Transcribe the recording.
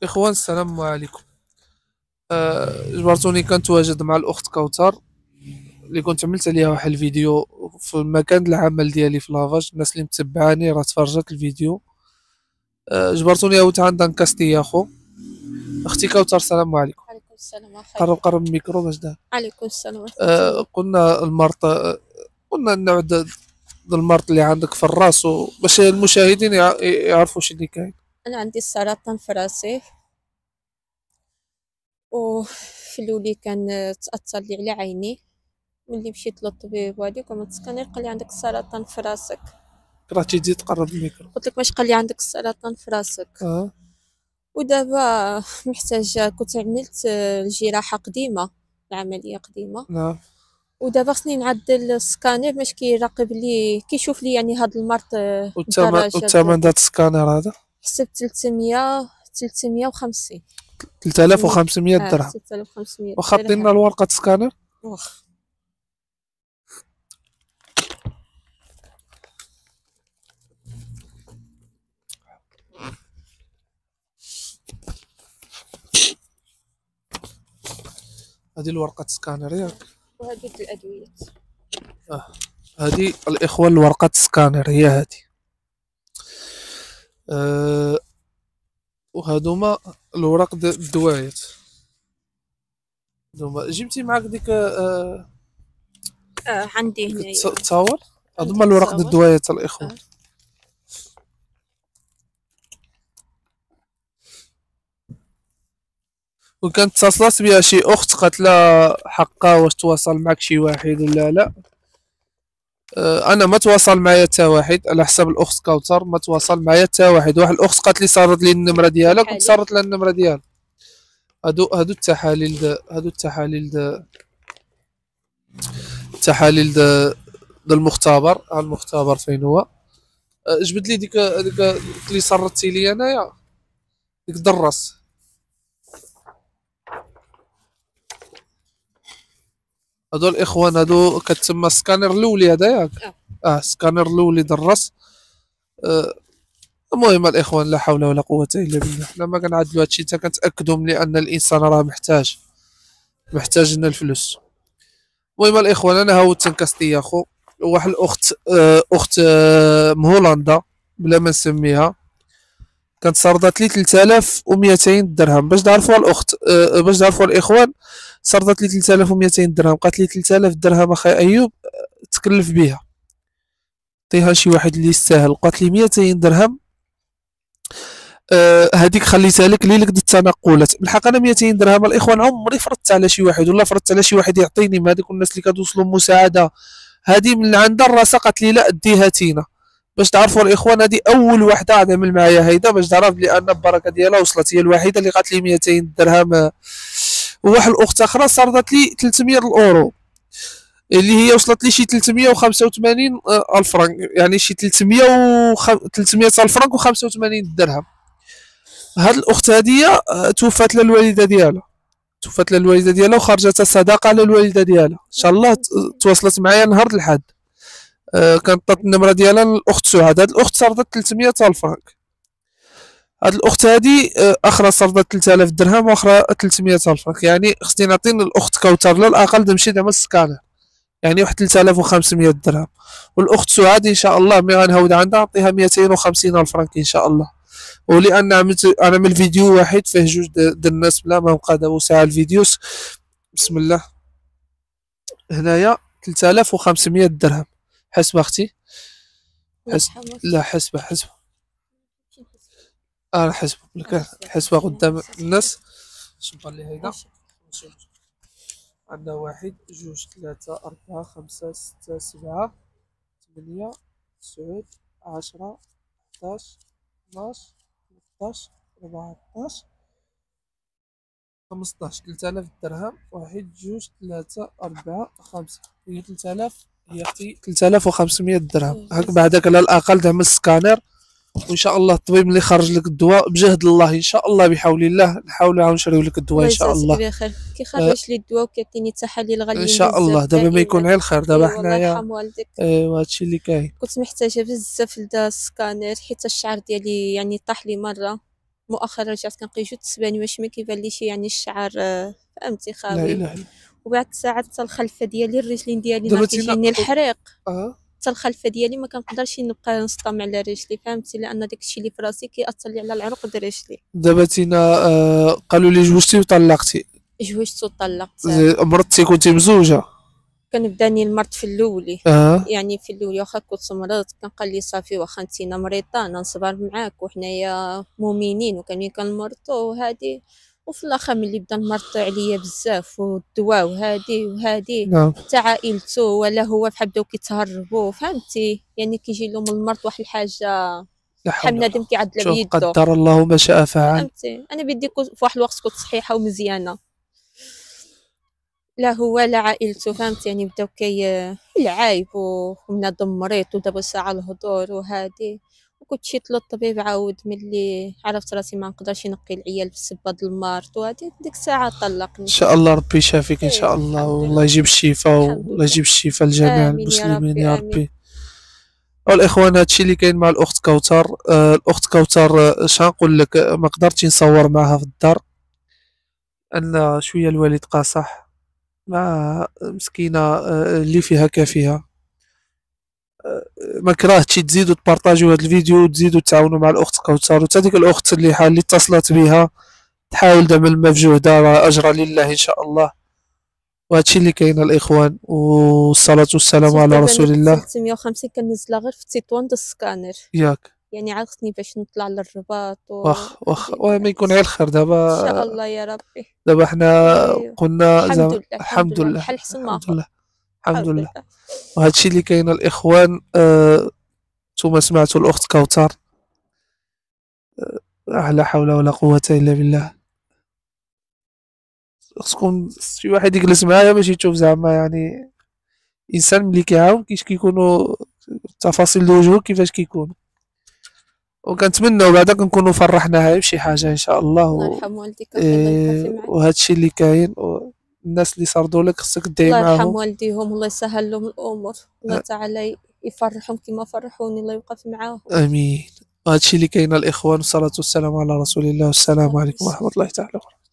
إخوان السلام عليكم. جبرتوني كنتواجد مع الأخت كوثر اللي كنت عملت عليها واحد الفيديو في مكان العمل ديالي في لافاج. الناس اللي متبعاني راه تفرجت الفيديو. جبرتوني عاودت عندها نكاستي يا خو. أختي كوثر السلام عليكم. عليكم السلام ورحمة قرب الله. قرب الميكرو باش ده. عليكم السلام ورحمة الله. قلنا المرض، قلنا النوع د المرض اللي عندك في الراس باش المشاهدين يعرفوا شنو اللي كاين. أنا عندي السرطان في راسي، وفي الأولي كان تأثر لي على عيني. ملي مشيت للطبيب وهاديك ومن السكانير قال لي عندك السرطان في راسك. راه تيجي تقرب الميكرو. قلت لك واش قال لي عندك السرطان في راسك. اه. ودابا محتاجة، كنت عملت الجراحة قديمة، العملية قديمة. نعم. ودابا خصني نعدل السكانير باش كيراقب لي كيشوف لي يعني هاد المرض بالدرجات والثمن ديالو. دات السكانر هذا حسبت 350. 3500 اه درهم. 3500 وخطينا درهم. الورقة سكانر. واخ. هذه الورقة سكانر ياك. وهذيك الأدوية. اه. هذه الإخوة الورقة سكانر هي هذه. أه. وهذوما الورق الدوايات. هذوما جبتي معاك ديك عندي هنايا. تصاور. عندي هذوما الورق تصاور. الدوايات الإخوة. اه. وكانت اتصلت بها شي أخت قالت لها حقا واش تواصل معك شي واحد ولا لا. انا ما تواصل معايا حتى واحد على حساب الاخت كوثر، ما تواصل معايا حتى واحد. واحد الاخت قالت لي صارت لي النمره ديالها، كنت تحاليل. صارت لها النمره ديالها. هادو التحاليل هادو التحاليل التحاليل المختبر. المختبر فين هو؟ جبد لي ديك اللي صرتي لي انايا، ديك الدراس. هادو الاخوان هادو كتسمى سكانر الاولي هذا ياك. اه. سكانر الاولي درس. آه، المهم الاخوان لا حول ولا قوه الا بالله. لما كنعدلوا هادشي حتى كنتاكدوا من ان الانسان راه محتاج لنا الفلوس. المهم الاخوان انا هاوت تنكستي يا خو. واحد الاخت، اخت من هولندا بلا ما نسميها، كانت صرضت لي 3200 درهم. باش تعرفوا الاخت، باش تعرفوا الاخوان، صرضت لي 3200 درهم. قالت لي 3000 درهم اخي ايوب تكلف بها، عطيها شي واحد اللي يستاهل. قالت لي 200 درهم هذيك خليتها لك ليلك د التنقلات. بالحق انا 200 درهم الاخوان عمري فرضت على شي واحد، ولا فرضت على شي واحد يعطيني من هذوك الناس اللي كتوصلوا مساعده. هذه من عندها الراسه قالت لي لا اديها تينا. باش تعرفوا الاخوان هذه اول وحده عمل معايا هيدا، باش تعرف بلي ان البركه ديالها وصلت. هي الوحيده اللي قالت لي 200 درهم. وواحد الاخت اخرى صرفت لي 300 الاورو، اللي هي وصلت لي شي 385 الف فرنك، يعني شي 300 الف فرنك و85 درهم. هاد الاخت هادية توفات للوالده ديالها، توفات للوالده ديالها وخرجت صداقه على الوالده ديالها. ان شاء الله تواصلت معايا نهار الحد. كانت عطات النمره ديالها للاخت سعاد. هاد الاخت صرفت 300 الف فرنك. هاد الاخت هادي اخرى صرفت 3000 درهم واخرى 300 الف فرنك. يعني خصني نعطي الاخت كوثر لا الاقل نمشي نعمل سكانر، يعني واحد 3500 درهم. والاخت سعاد ان شاء الله مي غنهود عندها نعطيها 250 الف فرنك ان شاء الله. ولان عملت انا من فيديو واحد فيه جوج د الناس بلا ما نبقى دابا ساعه الفيديوس. بسم الله. هنايا 3500 درهم. حسبه اختي. حسب. لا حسبه. انا حسبه لك، حسبه قدام الناس. شوف لي هيدا. عندنا واحد جوج ثلاثة أربعة خمسة ستة سبعة ثمانية تسعود 10 11 12 13 14 15 3000 درهم. واحد جوج ثلاثة أربعة خمسة، هي 3000. هي أختي 3500 درهم. هاك بعدك على الأقل تعمل سكانر، وإن شاء الله الطبيب اللي خرج لك الدواء بجهد الله إن شاء الله بحول الله نحاولوا عاود نشريو لك الدواء إن شاء الله. الله يجازيك بخير. كيخرج لي الدواء وكيعطيني تحاليل غاليين إن شاء الله. دابا ما يكون غير الخير دابا الله حنايا. يرحم والديك. ايوا هادشي اللي كاين. كنت محتاجة بزاف لدا السكانر حيت الشعر ديالي يعني طاح لي مرة. مؤخرا رجعت كنقي جوج تسباني باش ما كيبان ليش يعني الشعر فهمتي لا خاوي. اله الا وبعد ساعات حتى الخلفه ديالي الرجلين ديالي دابا نهار تينا. كيجيني الحريق اه حتى الخلفه ديالي ما كنقدرش نبقى نسطم على رجلي فهمتي، لان داكشي اللي في راسي كيأثر لي على العنق ديال رجلي. دابا تينا قالوا لي جوجتي وطلقتي. جوجت وطلقت صافي. مرضتي كنتي مزوجه؟ كنبداني المرض في الاولي، اه يعني في الاولي واخا كنت مرضت كان قال لي صافي واخا انتينا مريضه انا نصبر معاك وحنايا مؤمنين وكاملين كنمرضوا وهادي. وفي الاخر ملي بدا المرض عليا بزاف والدواء وهادي نعم. حتى عائلته ولا هو بحال بداو كيتهربوا فهمتي، يعني كيجي لهم المرض واحد الحاجه لا بحال حول ولا بنادم قوة. كيعضل شوف بيدو قدر الله ما شاء فعل. فهمتي. انا بيدي في واحد الوقت كنت صحيحه ومزيانه، لا هو لا عائلته فهمت، يعني بداو العايب وبنادم مريض ودابا ساعة الهضور وهادي. وكنت مشيت للطبيب عاود ملي عرفت راسي ما نقدرش نقي العيال بسبب هاد المرض وهادي ديك الساعة ان طلقني. شاء الله ربي يشافيك ان ايه شاء الله، الحمد والله لله. يجيب الشفاء الحمد والله لله. يجيب الشفاء لجميع امين يا المسلمين ربي يا امين. ربي. والاخوان هادشي اللي كاين مع الاخت كوثر. الاخت كوثر اش غنقول لك، ما قدرتش نصور معها في الدار ان شويه الوالد قاصح مع مسكينه، اللي فيها كافيها. ما كرهتش تزيدوا تبارطاجيو هذا الفيديو وتزيدوا تعاونوا مع الاخت كوثر، وتا ديك الاخت اللي اتصلت بها تحاول دعم المجهود، راه اجر لله ان شاء الله. وهادشي اللي كاين الاخوان، والصلاه والسلام شوف على دابا رسول انا الله. 350 كنزلها غير في تطوان السكانر، ياك يعني عاوتاني باش نطلع للرباط واخ يعني ما يكون غير الخير ان دابا. شاء الله يا ربي. دابا حنا ايه قلنا الحمد زعما لله الحمد الحمد لله لله الحال حسن ما الحمد خاب. لله الحمد الحمد لله. لله. وهادشي اللي كاين الاخوان. نتوما سمعتوا الاخت كوثر. لا حول ولا قوه الا بالله. خصكم شي واحد يجلس معايا باش يشوف زعما يعني انسان ملي كيعاون كيكونوا تفاصيل وجهه كيفاش كيكون. وكنتمنوا بعدا كنكونوا فرحناها بشي حاجه ان شاء الله الله يرحم والديك اخي الله يبقى في معك. وهادشي اللي كاين. الناس اللي صردوا لك خصك دعي الله يرحم معاهم. والديهم الله يسهل لهم الامور، الله تعالى يفرحهم كما فرحوني الله يبقى في معاهم. امين. وهادشي اللي كاين الاخوان، والصلاه والسلام على رسول الله، والسلام عليكم ورحمه الله تعالى وبركاته.